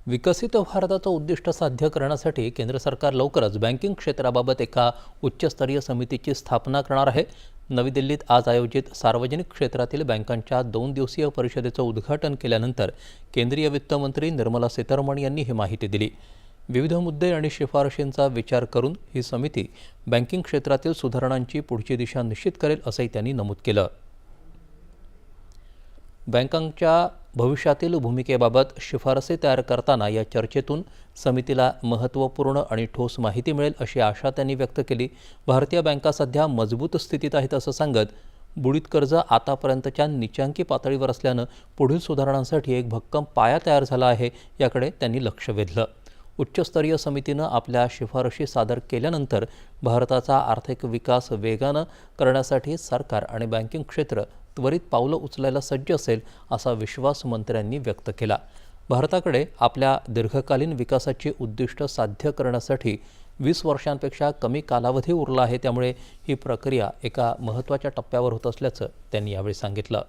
विकसित भारताचं उद्दिष्ट साध्य करण्यासाठी केंद्र सरकार लवकरच बँकिंग क्षेत्राबाबत एका उच्चस्तरीय समितीची स्थापना करणार आहे। नवी दिल्लीत आज आयोजित सार्वजनिक क्षेत्रातील बँकांच्या 2 दिवसीय परिषदेचं उद्घाटन केल्यानंतर केंद्रीय वित्तमंत्री निर्मला सीतारामन यांनी ही माहिती दिली। विविध मुद्दे आणि शिफारशींचा विचार करून ही समिती बँकिंग क्षेत्रातील सुधारणांची पुढची दिशा निश्चित करेल असंही त्यांनी नमूद केलं। बँकांच्या भविष्यातील भूमिकेबाबत शिफारसी तयार करताना या चर्चेतून समितीला महत्त्वपूर्ण आणि ठोस माहिती मिळेल अशी आशा त्यांनी व्यक्त केली। भारतीय बँका सध्या मजबूत स्थितीत आहेत असं सांगत बुडीत कर्ज आतापर्यंतच्या नीचांकी पातळीवर असल्यानं पुढील सुधारणांसाठी एक भक्कम पाया तयार झाला आहे याकडे त्यांनी लक्ष वेधलं। उच्चस्तरीय समितीनं आपल्या शिफारशी सादर केल्यानंतर भारताचा आर्थिक विकास वेगानं करण्यासाठी सरकार आणि बँकिंग क्षेत्र त्वरित पावलं उचलायला सज्ज असेल असा विश्वास मंत्र्यांनी व्यक्त केला। भारताकडे आपल्या दीर्घकालीन विकासाची उद्दिष्ट साध्य करण्यासाठी 20 वर्षांपेक्षा कमी कालावधी उरला आहे, त्यामुळे ही प्रक्रिया एका महत्त्वाच्या टप्प्यावर होत असल्याचं त्यांनी यावेळी सांगितलं।